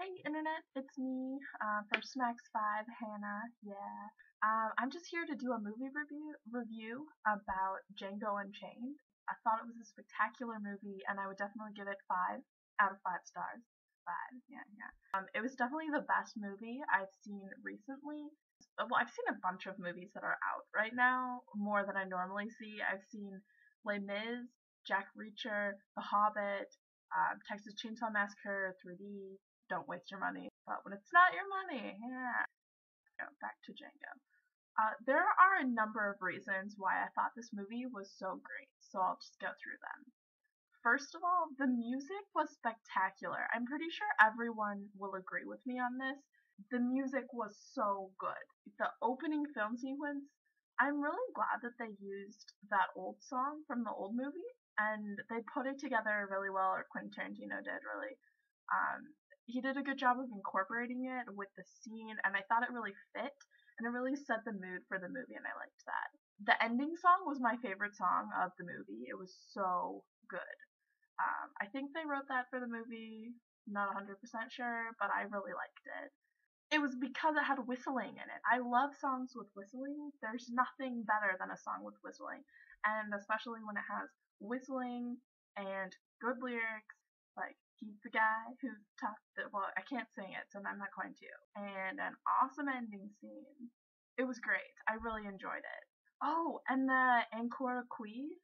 Hey internet, it's me, for SHMaKS 5, Hannah, yeah. I'm just here to do a movie review about Django Unchained. I thought it was a spectacular movie, and I would definitely give it 5 out of 5 stars. 5, yeah, yeah. It was definitely the best movie I've seen recently. Well, I've seen a bunch of movies that are out right now, more than I normally see. I've seen Les Mis, Jack Reacher, The Hobbit, Texas Chainsaw Massacre 3D, Don't Waste Your Money. But when it's not your money, yeah. Back to Django. There are a number of reasons why I thought this movie was so great, so I'll just go through them. First of all, the music was spectacular. I'm pretty sure everyone will agree with me on this. The music was so good. The opening film sequence, I'm really glad that they used that old song from the old movie and they put it together really well, or Quentin Tarantino did really. He did a good job of incorporating it with the scene, and I thought it really fit, and it really set the mood for the movie, and I liked that. The ending song was my favorite song of the movie. It was so good. I think they wrote that for the movie, not 100% sure, but I really liked it. It was because it had whistling in it. I love songs with whistling. There's nothing better than a song with whistling, and especially when it has whistling and good lyrics, like he's the guy who talked. Well, I can't sing it, so I'm not going to. And an awesome ending scene. It was great. I really enjoyed it. Oh, and the Ancora Qui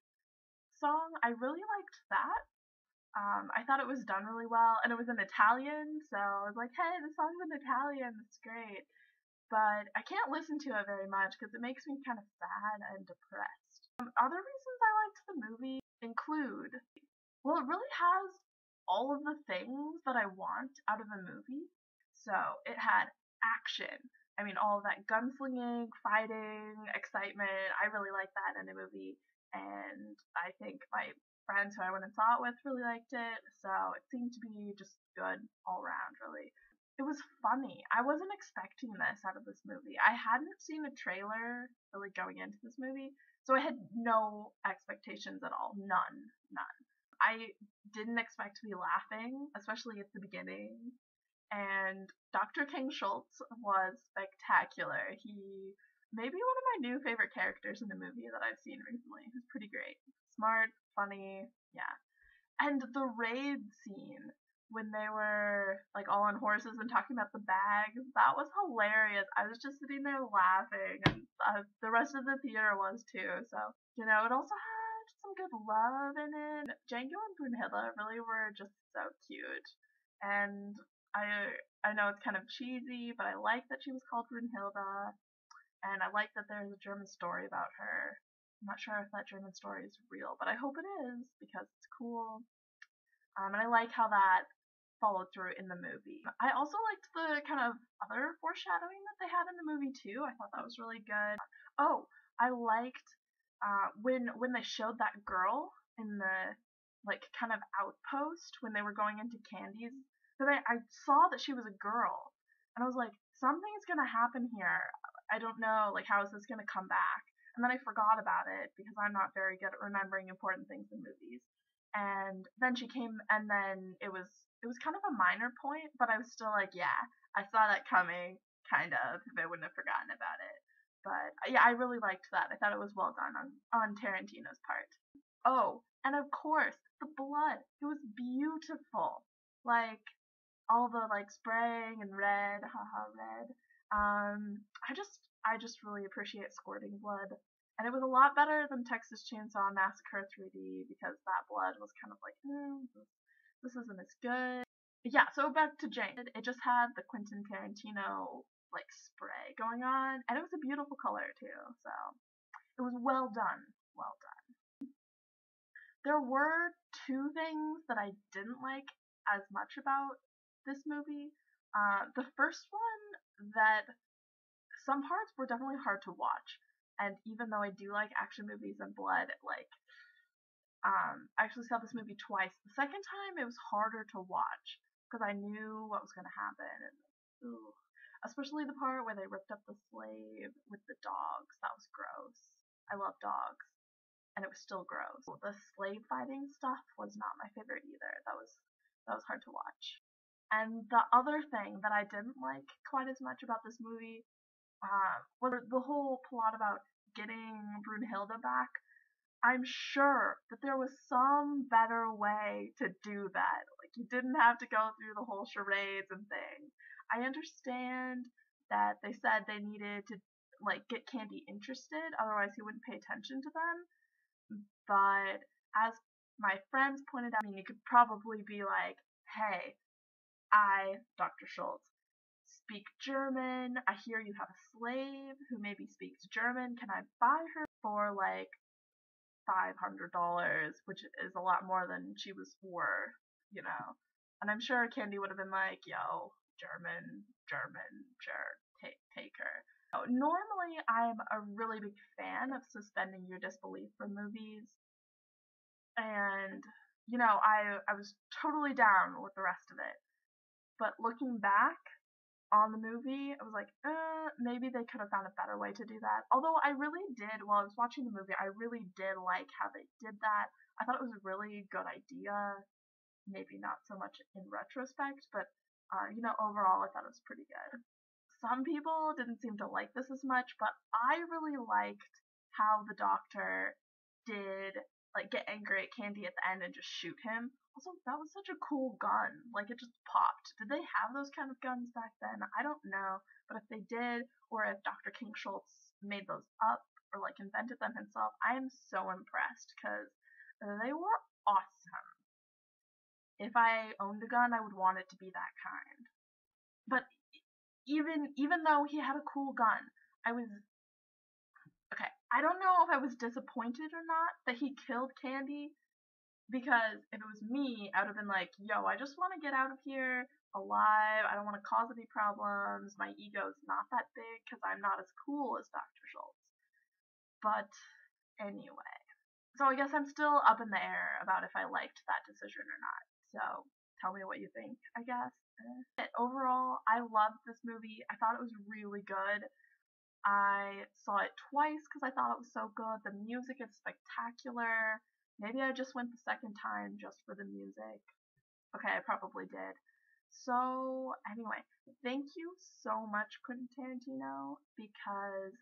song, I really liked that. I thought it was done really well, and it was in Italian, so I was like, hey, the song's in Italian, it's great. But I can't listen to it very much because it makes me kind of sad and depressed. Other reasons I liked the movie include, well, it really has all of the things that I want out of a movie. So it had action. I mean, all of that gunslinging, fighting, excitement. I really like that in a movie, and I think my friends who I went and saw it with really liked it, so it seemed to be just good all around, really. It was funny. I wasn't expecting this out of this movie. I hadn't seen a trailer really going into this movie, so I had no expectations at all. None. None. I didn't expect to be laughing, especially at the beginning. And Dr. King Schultz was spectacular. He may be one of my new favorite characters in a movie that I've seen recently. He's pretty great. Smart, funny, yeah. And the raid scene when they were like all on horses and talking about the bags, that was hilarious. I was just sitting there laughing, and the rest of the theater was too. So, it also had some good love in it. Django and Brunhilde really were just so cute. And I know it's kind of cheesy, but I like that she was called Brunhilde, and I like that there's a German story about her. I'm not sure if that German story is real, but I hope it is because it's cool. And I like how that followed through in the movie. I also liked the kind of other foreshadowing that they had in the movie too. I thought that was really good. Oh, I liked when they showed that girl in the like kind of outpost when they were going into Candy's. Because I saw that she was a girl, and I was like, something's gonna happen here. I don't know, like, how is this gonna come back? And then I forgot about it because I'm not very good at remembering important things in movies. And then she came, and then it was kind of a minor point, but I was still like, yeah, I saw that coming, kind of, if I wouldn't have forgotten about it. But yeah, I really liked that. I thought it was well done on Tarantino's part. Oh, and of course, the blood. It was beautiful. Like all the like spraying and red, haha, red. I just really appreciate squirting blood. And it was a lot better than Texas Chainsaw Massacre 3D because that blood was kind of like, this isn't as good. But yeah, so back to Jane. It just had the Quentin Tarantino like spray going on, and it was a beautiful color too. So it was well done. Well done. There were two things that I didn't like as much about this movie. The first one, that some parts were definitely hard to watch, and even though I do like action movies and blood, like I actually saw this movie twice. The second time it was harder to watch because I knew what was gonna happen, and ooh, especially the part where they ripped up the slave with the dogs. That was gross. I love dogs, and it was still gross. The slave fighting stuff was not my favorite either. That was hard to watch. And the other thing that I didn't like quite as much about this movie was the whole plot about getting Brunhilde back. I'm sure that there was some better way to do that. Like, you didn't have to go through the whole charades and things. I understand that they said they needed to, like, get Candy interested, otherwise he wouldn't pay attention to them. But as my friends pointed out, I mean, you could probably be like, hey, I, Dr. Schultz, speak German. I hear you have a slave who maybe speaks German. Can I buy her for like $500, which is a lot more than she was worth, you know? And I'm sure Candy would have been like, yo, German, sure, take her. So, normally, I'm a really big fan of suspending your disbelief for movies, and, I was totally down with the rest of it. But looking back on the movie, I was like, maybe they could have found a better way to do that. Although I really did, while I was watching the movie, I really did like how they did that. I thought it was a really good idea. Maybe not so much in retrospect, but, overall I thought it was pretty good. Some people didn't seem to like this as much, but I really liked how the doctor did, like, get angry at Candy at the end and just shoot him. Also, that was such a cool gun. Like, it just popped. Did they have those kind of guns back then? I don't know. But if they did, or if Dr. King Schultz made those up, or, like, invented them himself, I am so impressed, because they were awesome. If I owned a gun, I would want it to be that kind. But even though he had a cool gun, I was okay. I don't know if I was disappointed or not that he killed Candy, because if it was me, I would have been like, yo, I just want to get out of here alive. I don't want to cause any problems. My ego's not that big because I'm not as cool as Dr. Schultz. But anyway. So I guess I'm still up in the air about if I liked that decision or not. So tell me what you think, I guess. Overall, I loved this movie. I thought it was really good. I saw it twice because I thought it was so good. The music is spectacular. Maybe I just went the second time just for the music. Okay, I probably did. So, anyway, thank you so much, Quentin Tarantino, because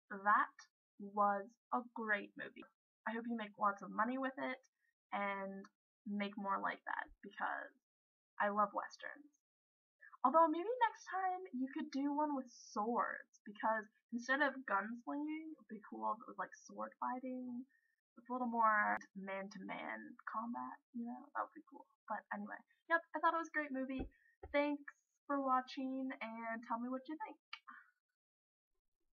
that was a great movie. I hope you make lots of money with it and make more like that, because I love westerns. Although maybe next time you could do one with swords, because instead of gunslinging, it would be cool if it was like sword fighting with a little more man-to-man combat, that would be cool. But anyway, yep, I thought it was a great movie. Thanks for watching, and tell me what you think.